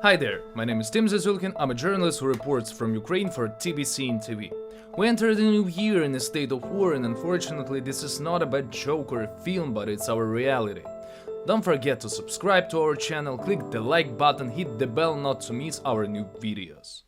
Hi there, my name is Zeziulkin. I'm a journalist who reports from Ukraine for TBC in TV. We entered the new year in a state of war, and unfortunately this is not a bad joke or a film, but it's our reality. Don't forget to subscribe to our channel, click the like button, hit the bell not to miss our new videos.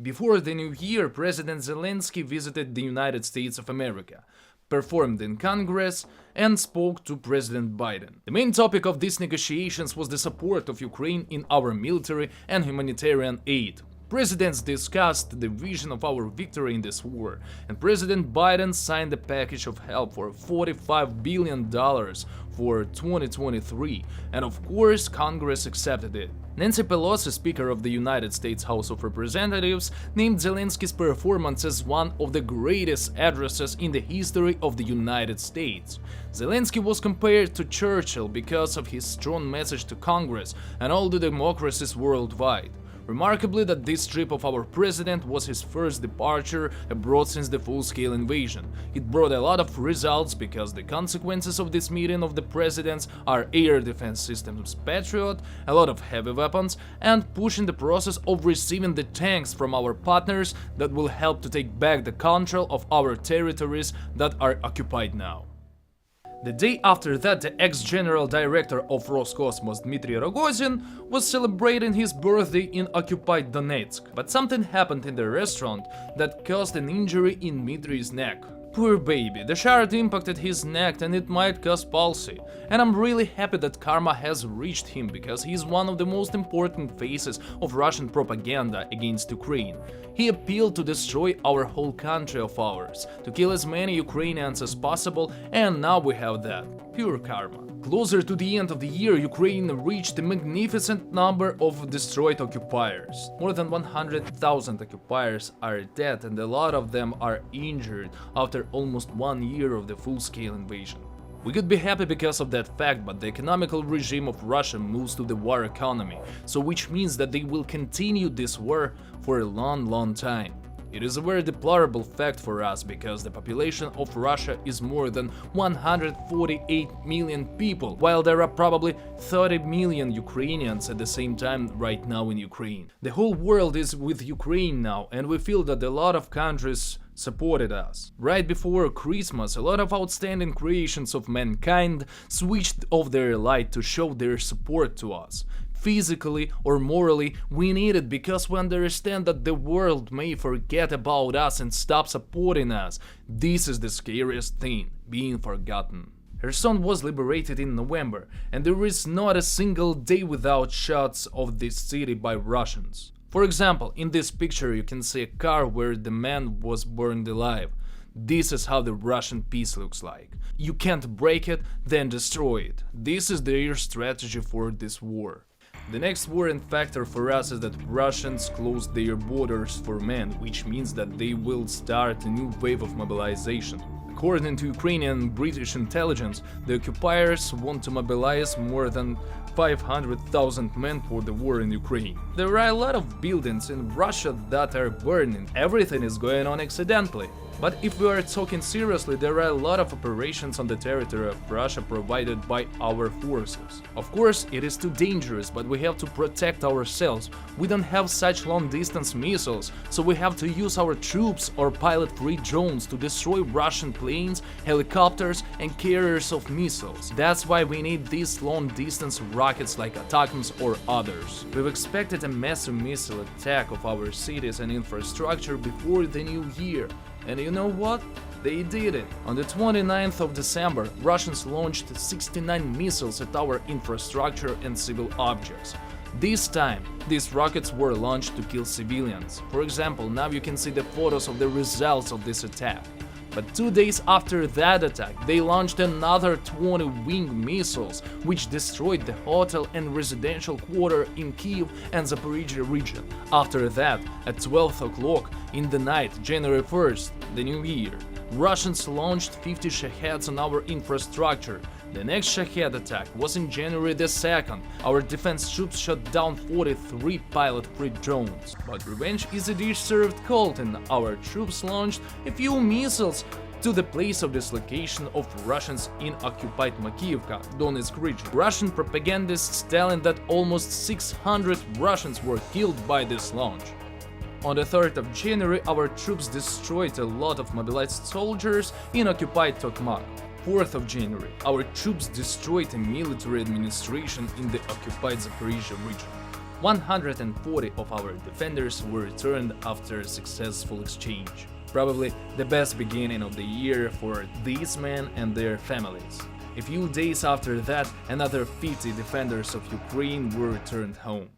Before the new year, President Zelensky visited the United States of America, performed in Congress, and spoke to President Biden. The main topic of these negotiations was the support of Ukraine in our military and humanitarian aid. Presidents discussed the vision of our victory in this war, and President Biden signed a package of help for $45 billion for 2023, and of course Congress accepted it. Nancy Pelosi, Speaker of the United States House of Representatives, named Zelensky's performance as one of the greatest addresses in the history of the United States. Zelensky was compared to Churchill because of his strong message to Congress and all the democracies worldwide. Remarkably, that this trip of our president was his first departure abroad since the full-scale invasion. It brought a lot of results because the consequences of this meeting of the presidents are air defense systems Patriot, a lot of heavy weapons, and pushing the process of receiving the tanks from our partners that will help to take back the control of our territories that are occupied now. The day after that, the ex-general director of Roscosmos Dmitry Rogozin was celebrating his birthday in occupied Donetsk, but something happened in the restaurant that caused an injury in Dmitry's neck. Poor baby, the shard impacted his neck and it might cause palsy. And I'm really happy that karma has reached him, because he's one of the most important faces of Russian propaganda against Ukraine. He appealed to destroy our whole country of ours, to kill as many Ukrainians as possible, and now we have that. Pure karma. Closer to the end of the year, Ukraine reached a magnificent number of destroyed occupiers. More than 100,000 occupiers are dead, and a lot of them are injured after almost 1 year of the full-scale invasion. We could be happy because of that fact, but the economical regime of Russia moves to the war economy, so which means that they will continue this war for a long time. It is a very deplorable fact for us, because the population of Russia is more than 148 million people, while there are probably 30 million Ukrainians at the same time right now in Ukraine. The whole world is with Ukraine now, and we feel that a lot of countries supported us. Right before Christmas, a lot of outstanding creations of mankind switched off their light to show their support to us. Physically or morally, we need it, because we understand that the world may forget about us and stop supporting us. This is the scariest thing, being forgotten. Kherson was liberated in November, and there is not a single day without shots of this city by Russians. For example, in this picture you can see a car where the man was burned alive. This is how the Russian peace looks like. You can't break it, then destroy it. This is their strategy for this war. The next worrying factor for us is that Russians closed their borders for men, which means that they will start a new wave of mobilization. According to Ukrainian and British intelligence, the occupiers want to mobilize more than 500,000 men for the war in Ukraine. There are a lot of buildings in Russia that are burning. Everything is going on accidentally. But if we are talking seriously, there are a lot of operations on the territory of Russia provided by our forces. Of course, it is too dangerous, but we have to protect ourselves. We don't have such long-distance missiles, so we have to use our troops or pilot-free drones to destroy Russian planes, helicopters, and carriers of missiles. That's why we need these long-distance rockets like ATACMS or others. We've expected a massive missile attack of our cities and infrastructure before the new year. And you know what? They did it. On the 29th of December, Russians launched 69 missiles at our infrastructure and civil objects. This time, these rockets were launched to kill civilians. For example, now you can see the photos of the results of this attack. But 2 days after that attack, they launched another 20 winged missiles, which destroyed the hotel and residential quarter in Kyiv and Zaporizhia region. After that, at 12 o'clock in the night, January 1st, the new year, Russians launched 50 Shaheds on our infrastructure. The next Shahed attack was in January the 2nd. Our defense troops shot down 43 pilot-free drones. But revenge is a dish served cold, and our troops launched a few missiles to the place of dislocation of Russians in occupied Makiyivka, Donetsk region. Russian propagandists telling that almost 600 Russians were killed by this launch. On the 3rd of January, our troops destroyed a lot of mobilized soldiers in occupied Tokmak. 4th of January, our troops destroyed a military administration in the occupied Zaporizhia region. 140 of our defenders were returned after a successful exchange. Probably the best beginning of the year for these men and their families. A few days after that, another 50 defenders of Ukraine were returned home.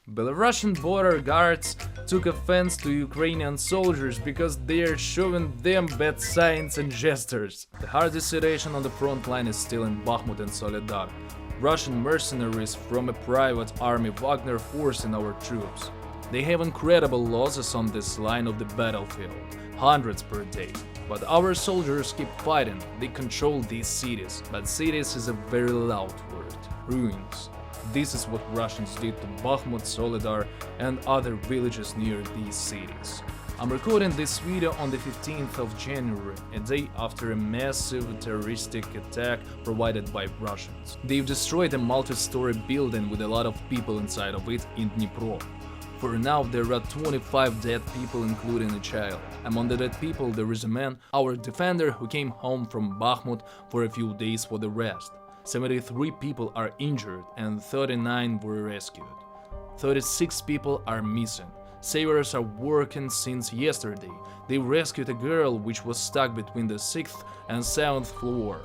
Belarusian border guards took offense to Ukrainian soldiers because they are showing them bad signs and gestures. The hardest situation on the front line is still in Bakhmut and Soledar. Russian mercenaries from a private army Wagner forcing our troops. They have incredible losses on this line of the battlefield, hundreds per day. But our soldiers keep fighting, they control these cities. But cities is a very loud word. Ruins. This is what Russians did to Bakhmut, Soledar and other villages near these cities. I'm recording this video on the 15th of January, a day after a massive terroristic attack provided by Russians. They've destroyed a multi-story building with a lot of people inside of it in Dnipro. For now, there are 25 dead people, including a child. Among the dead people, there is a man, our defender, who came home from Bakhmut for a few days for the rest. 73 people are injured and 39 were rescued. 36 people are missing. Savers are working since yesterday. They rescued a girl which was stuck between the 6th and 7th floor.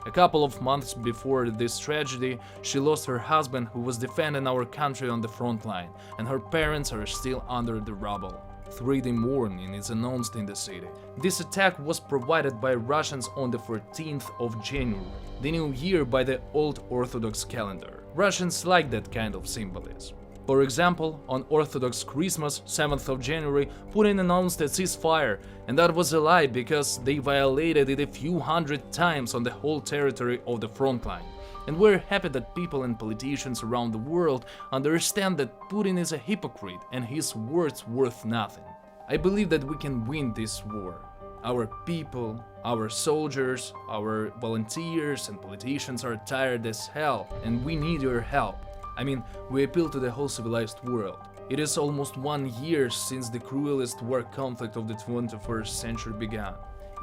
A couple of months before this tragedy, she lost her husband who was defending our country on the front line, and her parents are still under the rubble. 3-day mourning is announced in the city. This attack was provided by Russians on the 14th of January, the new year by the old Orthodox calendar. Russians like that kind of symbolism. For example, on Orthodox Christmas, 7th of January, Putin announced a ceasefire, and that was a lie because they violated it a few hundred times on the whole territory of the front line. And we're happy that people and politicians around the world understand that Putin is a hypocrite and his words worth nothing. I believe that we can win this war. Our people, our soldiers, our volunteers and politicians are tired as hell, and we need your help. I mean, we appeal to the whole civilized world. It is almost 1 year since the cruelest war conflict of the 21st century began.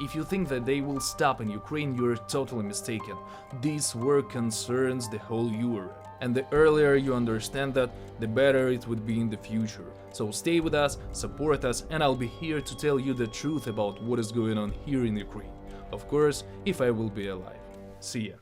If you think that they will stop in Ukraine, you're totally mistaken. This war concerns the whole Europe. And the earlier you understand that, the better it would be in the future. So stay with us, support us, and I'll be here to tell you the truth about what is going on here in Ukraine. Of course, if I will be alive. See ya.